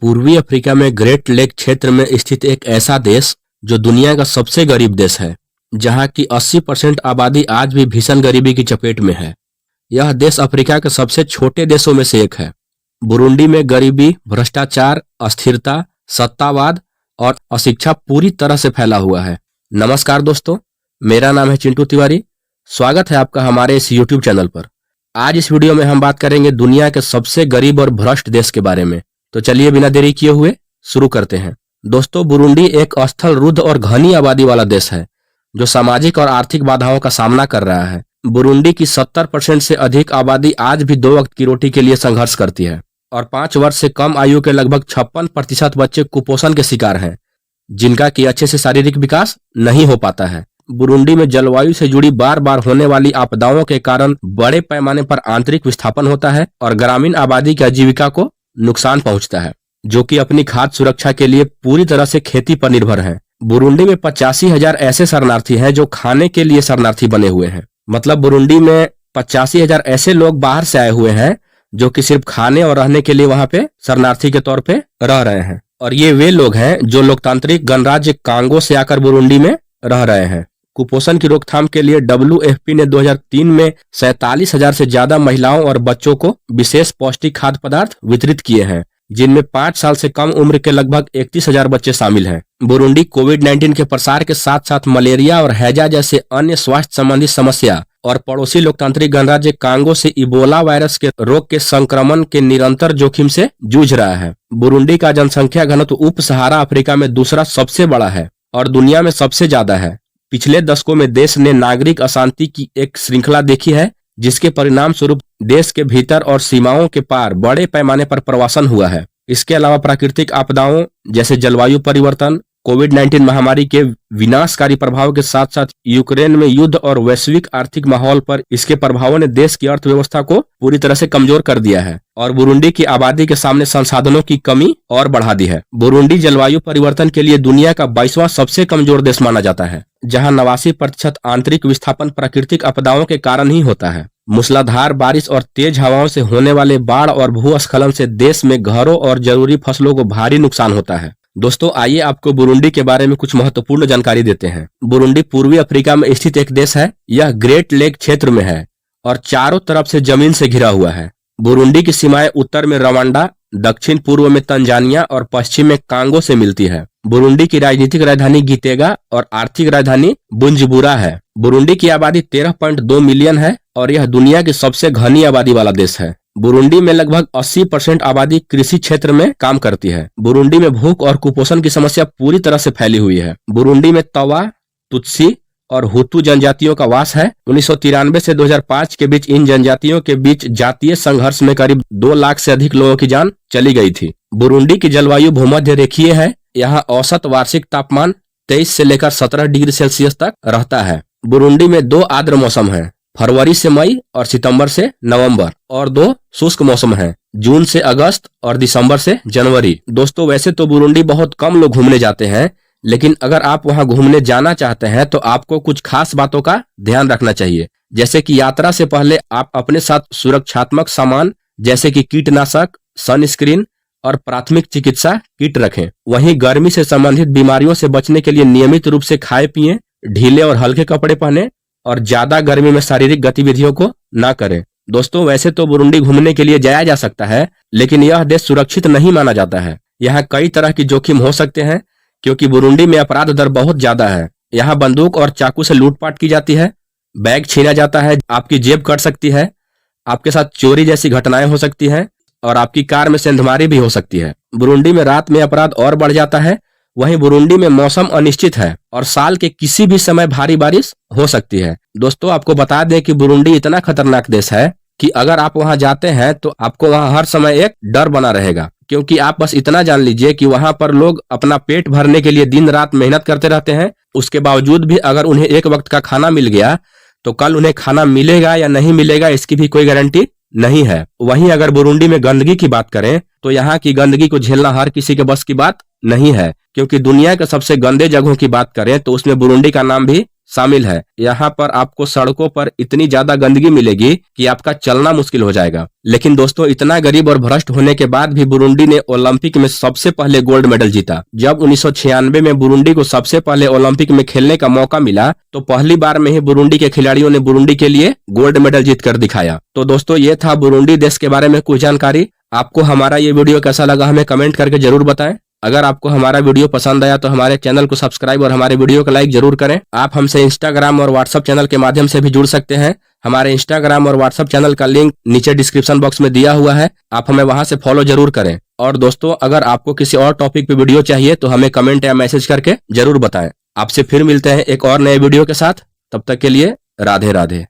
पूर्वी अफ्रीका में great lake क्षेत्र में स्थित एक ऐसा देश जो दुनिया का सबसे गरीब देश है, जहां की 80% आबादी आज भी भीषण गरीबी की चपेट में है। यह देश अफ्रीका के सबसे छोटे देशों में से एक है। बुरुंडी में गरीबी, भ्रष्टाचार, अस्थिरता, सत्तावाद और अशिक्षा पूरी तरह से फैला हुआ है। नमस्कार दोस्तों, मेरा नाम है चिंटू तिवारी। स्वागत है आपका हमारे इस YouTube चैनल पर। आज इस वीडियो में हम बात करेंगे दुनिया के सबसे गरीब और भ्रष्ट देश के बारे में। तो चलिए बिना देरी किए हुए शुरू करते हैं। दोस्तों, बुरुंडी एक स्थल रुद्ध और घनी आबादी वाला देश है जो सामाजिक और आर्थिक बाधाओं का सामना कर रहा है। बुरुंडी की 70% से अधिक आबादी आज भी 2 वक्त की रोटी के लिए संघर्ष करती है और 5 वर्ष से कम आयु के लगभग 56% बच्चे कुपोषण के शिकार हैं, जिनका कि अच्छे से शारीरिक विकास नहीं हो पाता है। बुरुंडी में जलवायु से जुड़ी बार बार होने वाली आपदाओं के कारण बड़े पैमाने पर आंतरिक विस्थापन होता है और ग्रामीण आबादी की आजीविका को नुकसान पहुंचता है, जो कि अपनी खाद्य सुरक्षा के लिए पूरी तरह से खेती पर निर्भर है। बुरुंडी में 85,000 ऐसे शरणार्थी हैं जो खाने के लिए शरणार्थी बने हुए हैं। मतलब बुरुंडी में 85,000 ऐसे लोग बाहर से आए हुए हैं जो कि सिर्फ खाने और रहने के लिए वहां पे शरणार्थी के तौर पे रह रहे हैं। और ये वे लोग हैं जो लोकतांत्रिक गणराज्य कांगो से आकर बुरुंडी में रह रहे हैं। कुपोषण की रोकथाम के लिए WFP ने 2003 में 47,000 से ज्यादा महिलाओं और बच्चों को विशेष पौष्टिक खाद्य पदार्थ वितरित किए हैं, जिनमें 5 साल से कम उम्र के लगभग 31,000 बच्चे शामिल हैं। बुरुंडी कोविड-19 के प्रसार के साथ साथ मलेरिया और हैजा जैसे अन्य स्वास्थ्य संबंधी समस्या और पड़ोसी लोकतांत्रिक गणराज्य कांगो से इबोला वायरस के रोग के संक्रमण के निरंतर जोखिम से जूझ रहा है। बुरुंडी का जनसंख्या घनत्व उप सहारा अफ्रीका में दूसरा सबसे बड़ा है और दुनिया में सबसे ज्यादा है। पिछले दशकों में देश ने नागरिक अशांति की एक श्रृंखला देखी है, जिसके परिणाम स्वरूप देश के भीतर और सीमाओं के पार बड़े पैमाने पर प्रवासन हुआ है। इसके अलावा प्राकृतिक आपदाओं जैसे जलवायु परिवर्तन, कोविड-19 महामारी के विनाशकारी प्रभाव के साथ साथ यूक्रेन में युद्ध और वैश्विक आर्थिक माहौल पर इसके प्रभावों ने देश की अर्थव्यवस्था को पूरी तरह से कमजोर कर दिया है और बुरुंडी की आबादी के सामने संसाधनों की कमी और बढ़ा दी है। बुरुंडी जलवायु परिवर्तन के लिए दुनिया का 22वां सबसे कमजोर देश माना जाता है, जहां 89% आंतरिक विस्थापन प्राकृतिक आपदाओं के कारण ही होता है। मूसलाधार बारिश और तेज हवाओं से होने वाले बाढ़ और भूस्खलन से देश में घरों और जरूरी फसलों को भारी नुकसान होता है। दोस्तों, आइए आपको बुरुंडी के बारे में कुछ महत्वपूर्ण जानकारी देते हैं। बुरुंडी पूर्वी अफ्रीका में स्थित एक देश है। यह ग्रेट लेक क्षेत्र में है और चारों तरफ से जमीन से घिरा हुआ है। बुरुंडी की सीमाएं उत्तर में रवांडा, दक्षिण पूर्व में तंजानिया और पश्चिम में कांगो से मिलती है। बुरुंडी की राजनीतिक राजधानी गीतेगा और आर्थिक राजधानी बुंजबुरा है। बुरुंडी की आबादी 13.2 मिलियन है और यह दुनिया की सबसे घनी आबादी वाला देश है। बुरुंडी में लगभग 80% आबादी कृषि क्षेत्र में काम करती है। बुरुंडी में भूख और कुपोषण की समस्या पूरी तरह से फैली हुई है। बुरुंडी में तवा, तुत्सी और हुतू जनजातियों का वास है। 1993 से 2005 के बीच इन जनजातियों के बीच जातीय संघर्ष में करीब 2 लाख से अधिक लोगों की जान चली गई थी। बुरुंडी की जलवायु भूमध्य रेखीय है। यहाँ औसत वार्षिक तापमान 23 से लेकर 17 डिग्री सेल्सियस तक रहता है। बुरुंडी में 2 आर्द्र मौसम हैं, फरवरी से मई और सितंबर से नवंबर, और 2 शुष्क मौसम हैं, जून से अगस्त और दिसंबर से जनवरी। दोस्तों, वैसे तो बुरुंडी बहुत कम लोग घूमने जाते हैं, लेकिन अगर आप वहां घूमने जाना चाहते हैं तो आपको कुछ खास बातों का ध्यान रखना चाहिए। जैसे कि यात्रा से पहले आप अपने साथ सुरक्षात्मक सामान जैसे कि कीटनाशक, सनस्क्रीन और प्राथमिक चिकित्सा किट रखें। वहीं गर्मी से संबंधित बीमारियों से बचने के लिए नियमित रूप से खाए पिए, ढीले और हल्के कपड़े पहने और ज्यादा गर्मी में शारीरिक गतिविधियों को ना करें। दोस्तों, वैसे तो बुरुंडी घूमने के लिए जाया जा सकता है, लेकिन यह देश सुरक्षित नहीं माना जाता है। यहाँ कई तरह की जोखिम हो सकते हैं क्योंकि बुरुंडी में अपराध दर बहुत ज्यादा है। यहाँ बंदूक और चाकू से लूटपाट की जाती है, बैग छीना जाता है, आपकी जेब कट सकती है, आपके साथ चोरी जैसी घटनाएं हो सकती हैं और आपकी कार में सेंधमारी भी हो सकती है। बुरुंडी में रात में अपराध और बढ़ जाता है। वहीं बुरुंडी में मौसम अनिश्चित है और साल के किसी भी समय भारी बारिश हो सकती है। दोस्तों, आपको बता दें कि बुरुंडी इतना खतरनाक देश है कि अगर आप वहां जाते हैं तो आपको वहां हर समय एक डर बना रहेगा, क्योंकि आप बस इतना जान लीजिए कि वहां पर लोग अपना पेट भरने के लिए दिन रात मेहनत करते रहते हैं। उसके बावजूद भी अगर उन्हें एक वक्त का खाना मिल गया तो कल उन्हें खाना मिलेगा या नहीं मिलेगा इसकी भी कोई गारंटी नहीं है। वहीं अगर बुरुंडी में गंदगी की बात करें तो यहाँ की गंदगी को झेलना हर किसी के बस की बात नहीं है, क्योंकि दुनिया के सबसे गंदे जगहों की बात करें तो उसमें बुरुंडी का नाम भी शामिल है। यहाँ पर आपको सड़कों पर इतनी ज्यादा गंदगी मिलेगी कि आपका चलना मुश्किल हो जाएगा। लेकिन दोस्तों, इतना गरीब और भ्रष्ट होने के बाद भी बुरुंडी ने ओलंपिक में सबसे पहले गोल्ड मेडल जीता। जब 1996 में बुरुंडी को सबसे पहले ओलंपिक में खेलने का मौका मिला तो पहली बार में ही बुरुंडी के खिलाड़ियों ने बुरुंडी के लिए गोल्ड मेडल जीत कर दिखाया। तो दोस्तों, ये था बुरुंडी देश के बारे में कुछ जानकारी। आपको हमारा ये वीडियो कैसा लगा हमें कमेंट करके जरूर बताएं। अगर आपको हमारा वीडियो पसंद आया तो हमारे चैनल को सब्सक्राइब और हमारे वीडियो को लाइक जरूर करें। आप हमसे इंस्टाग्राम और व्हाट्सएप चैनल के माध्यम से भी जुड़ सकते हैं। हमारे इंस्टाग्राम और व्हाट्सएप चैनल का लिंक नीचे डिस्क्रिप्शन बॉक्स में दिया हुआ है, आप हमें वहां से फॉलो जरूर करें। और दोस्तों, अगर आपको किसी और टॉपिक पे वीडियो चाहिए तो हमें कमेंट या मैसेज करके जरूर बताएं। आपसे फिर मिलते हैं एक और नए वीडियो के साथ। तब तक के लिए राधे राधे।